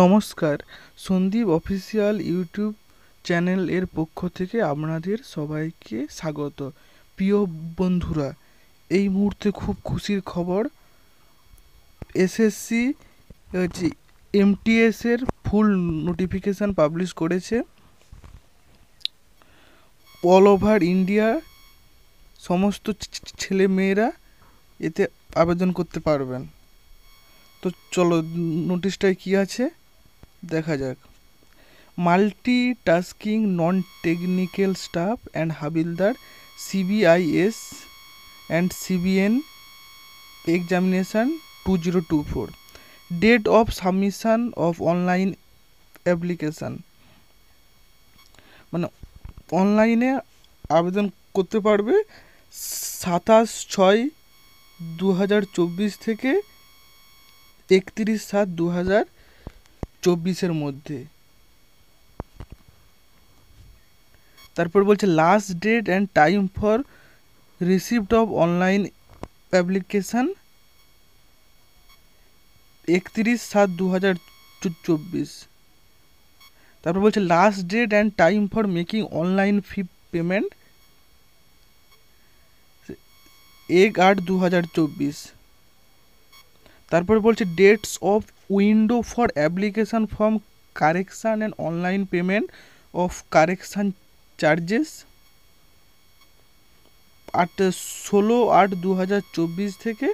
নমস্কার, Sandeep official YouTube channel এর পক্ষ থেকে আপনাদের সবাইকে স্বাগত। প্রিয় বন্ধুরা, এই মুহূর্তে খুব খুশির খবর, এসএসসি হচ্ছে এমটিএস এর ফুল নোটিফিকেশান পাবলিশ করেছে। অল ওভার ইন্ডিয়া সমস্ত ছেলে মেয়েরা এতে আবেদন করতে পারবেন। তো চলো নোটিশটায় কি আছে দেখা যাক। Multitasking non technical staff and হাবিলদার CBIC and CBN examination 2024, date of submission of online application, মানে অনলাইনে আবেদন করতে পারবে 27/6/2024 থেকে 31/7/2024 মধ্যে। তারপর বলছে last date and time for receipt of online application 31/7/2024। তারপর বলছে last date and time for making online fee payment 1/8/2024। তারপর বলছে dates of window for application form correction and online payment of correction charges 16/8/2024 থেকে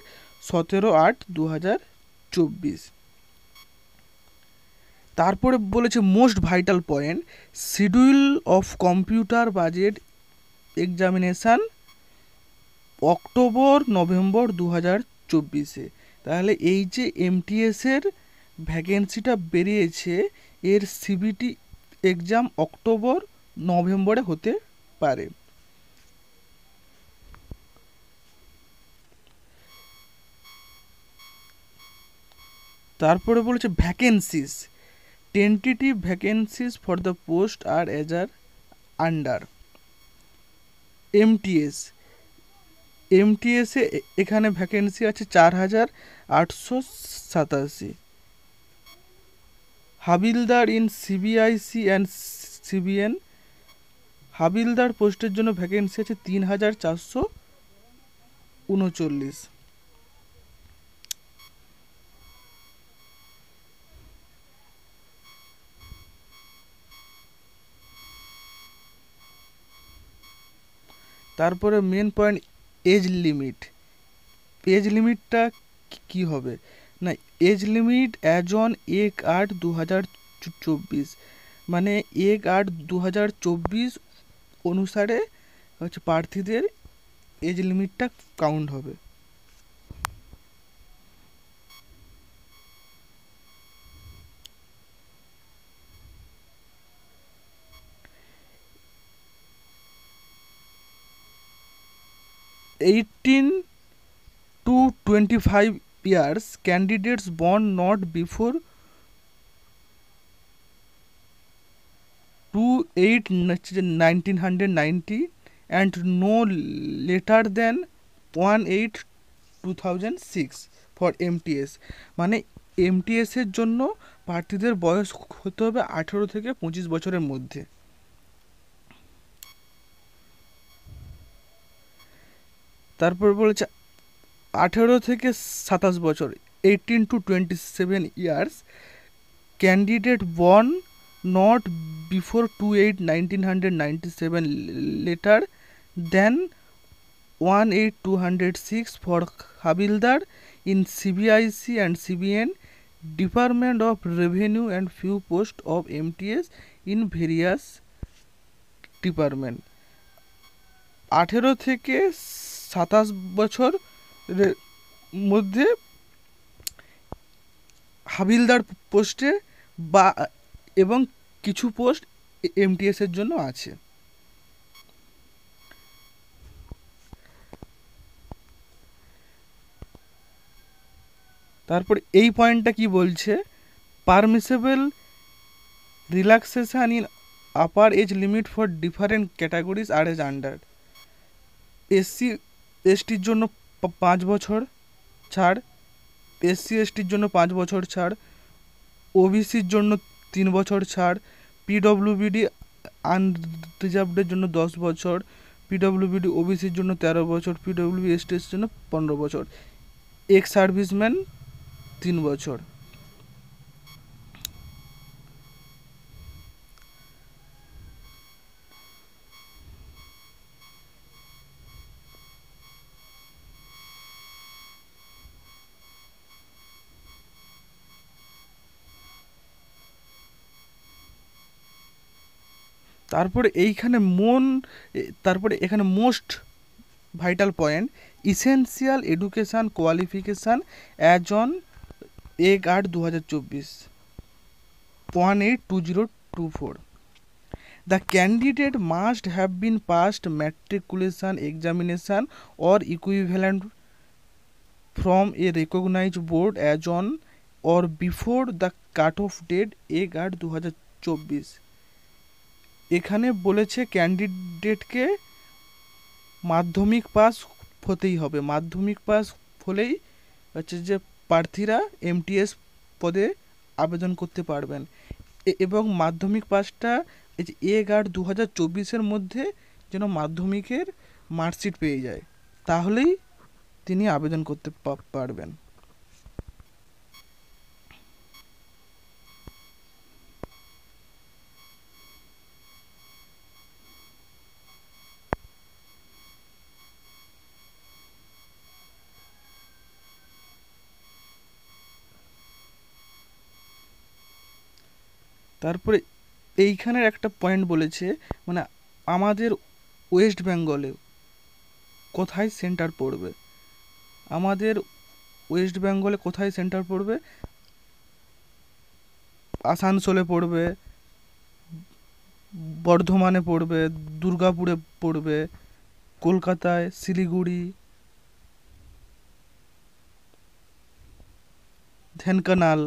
17/8/2024। তারপরে বলেছে most vital point, schedule of computer based examination October November 2024। তাহলে এই যে এমটিএসের ভ্যাকেন্সিটা বেরিয়েছে, এর সিবিটি এক্সাম অক্টোবর-নভেম্বরে হতে পারে। তারপরে বলেছে vacancies, tentative vacancies for the post আর এজ আর আন্ডার এমটিএস। এমটিএসে এখানে ভ্যাকেন্সি আছে 4,887। হাবিলদার ইন সিবিআইসি অ্যান্ড সিবিএন, হাবিলদার পোস্টের জন্য ভ্যাকেন্সি আছে 3,439। তারপরে main point age limit. Age লিমিটটা কি হবে না, এজ লিমিট অ্যাজ অন 1/8/2024, মানে 1/8/2024 অনুসারে হচ্ছে প্রার্থীদের এজ লিমিটটা কাউন্ট হবে। Eighteen to 25 years candidates born not before 2/8/1990 and no later than 1/8/2006 for MTS, মানে এমটিএস এর জন্য প্রার্থীদের বয়স হতে হবে 18 থেকে 25 বছরের মধ্যে। তারপর বলেছে 18 থেকে 27 বছর, 18 to 27 years candidate born not before 2/8/1997, later than 1/8/206 for Habildar in CBIC and CBN Department of Revenue and few posts of MTS in various department। 18 থেকে 27 বছর মধ্যে হাবিলদার পোস্টে বা এবং কিছু পোস্ট এমটিএস এর জন্য আছে। তারপর এই পয়েন্টটা কি বলছে, permissible relaxation in upper age limit for different categories are age under. SC এসটির জন্য 5 বছর ছাড়, SC STর জন্য 5 বছর ছাড়, ওবিসির জন্য 3 বছর ছাড়, পিডব্লিউবিডি আনরিজার্ভডের জন্য 10 বছর, পিডব্লিউবিডি ওবিসির জন্য 13 বছর, পিডব্লিউবি এসটির জন্য 15 বছর, এক্স সার্ভিসম্যান 3 বছর। তারপরে এখানে most vital point, essential education qualification as on 1/8/2024, 182024। The candidate must have been passed matriculation examination or equivalent from a recognized board as on or before the cut-off date 1/8/2024। এখানে বলেছে ক্যান্ডিডেটকে মাধ্যমিক pass হতেই হবে, মাধ্যমিক pass হলেই হচ্ছে যে প্রার্থীরা এমটিএস পদে আবেদন করতে পারবেন, এবং মাধ্যমিক পাসটা এই যে 1/8/2024 মধ্যে যেন মাধ্যমিকের মার্কশিট পেয়ে যায়, তাহলেই তিনি আবেদন করতে পারবেন। তারপরে এইখানের একটা পয়েন্ট বলেছে, মানে আমাদের ওয়েস্ট বেঙ্গলে কোথায় সেন্টার পড়বে, আমাদের ওয়েস্ট বেঙ্গলে কোথায় সেন্টার পড়বে, আসানসোলে পড়বে, বর্ধমানে পড়বে, দুর্গাপুরে পড়বে, কলকাতায়, শিলিগুড়ি, ঢেনকানাল।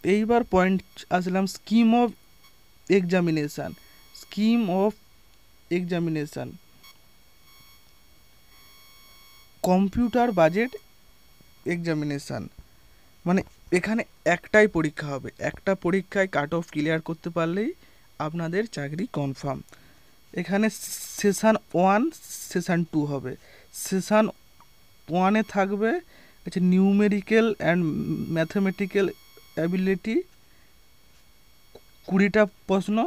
এইবার point Aslam scheme of examination. Scheme of examination, computer based examination, মানে এখানে একটাই পরীক্ষা হবে, একটা পরীক্ষায় কাট অফ ক্লিয়ার করতে পারলেই আপনাদের চাকরি কনফার্ম। এখানে সেশান 1 সেশান 2 হবে। সেশান 1-এ থাকবে হচ্ছে নিউমেরিক্যাল অ্যান্ড ম্যাথমেটিক্যাল অ্যাবিলিটি, 20টা প্রশ্ন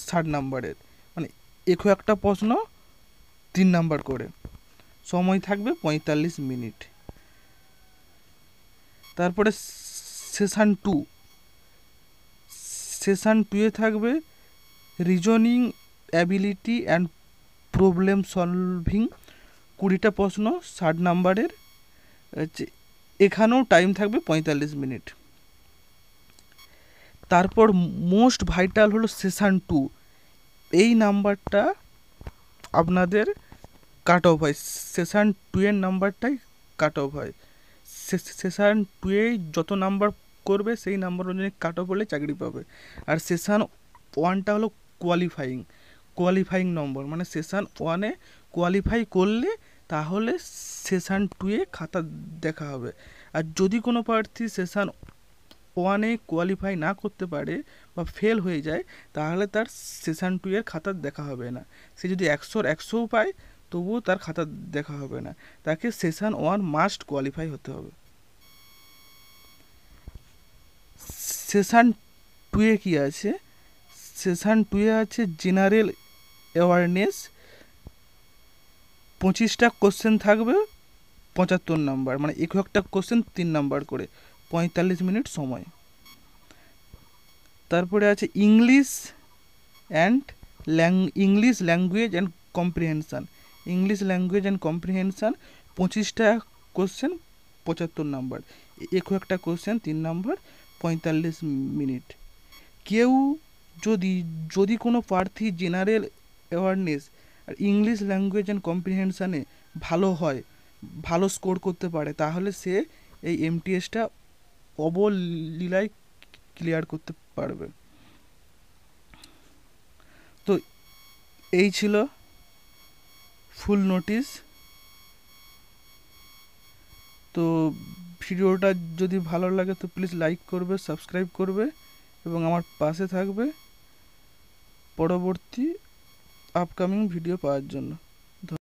60 নম্বরের, মানে 21টা প্রশ্ন 3 নাম্বার করে, সময় থাকবে 45 মিনিট। তারপরে সেশান 2, সেশান 2-এ থাকবে reasoning ability and problem solving, 20টা প্রশ্ন 60 নাম্বারের, এখানেও টাইম থাকবে 45 মিনিট। তারপর মোস্ট ভাইটাল হলো সেশান 2, এই নাম্বারটা আপনাদের কাট অফ হয়, সেশান 2-এর নাম্বারটাই কাট অফ হয়। সেশান 2-এ যত নাম্বার করবে সেই নাম্বার অনুযায়ী কাট অফ হলে চাকরি পাবে। আর সেশান 1টা হলো কোয়ালিফাইং নম্বর, মানে সেশান 1-এ কোয়ালিফাই করলে তাহলে সেশান 2-এ খাতা দেখা হবে। আর যদি কোনো প্রার্থী সেশান 1-এ কোয়ালিফাই না করতে পারে বা ফেল হয়ে যায়, তাহলে তার সেশান 2-এর খাতা দেখা হবে না। সে যদি 100-র 100ও পায় তবুও তার খাতা দেখা হবে না, তাকে সেশান 1 মাস্ট কোয়ালিফাই হতে হবে। সেশান 2-এ কী আছে, সেশান 2-এ আছে জেনারেল অ্যাওয়ারনেস, 25টা কোশ্চেন থাকবে 75 নাম্বার, মানে 21টা কোশ্চেন 3 নাম্বার করে, 45 মিনিট সময়। তারপরে আছে English language and comprehension, English language and comprehension 25টা কোশ্চেন 75 নাম্বার, 21টা কোশ্চেন 3 নাম্বার, 45 মিনিট। কেউ যদি কোনো প্রার্থী জেনারেল অ্যাওয়ারনেস আর ইংলিশ ল্যাঙ্গুয়েজ অ্যান্ড কম্প্রিহেনশানে ভালো স্কোর করতে পারে, তাহলে সে এই এমটিএসটা অবলীলায় ক্লিয়ার করতে পারবে। তো এই ছিল ফুল নোটিশ। তো ভিডিওটা যদি ভালো লাগে তো প্লিজ লাইক করবে, সাবস্ক্রাইব করবে এবং আমার পাশে থাকবে পরবর্তী আপকামিং ভিডিও পাওয়ার জন্য।